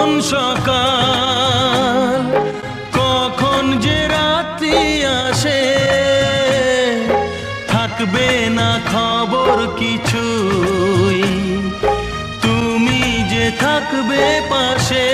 কখন সকাল কখন যে রাত্রি আসে, থাকবে না খবর কিছুই, তুমি যে থাকবে পাশে।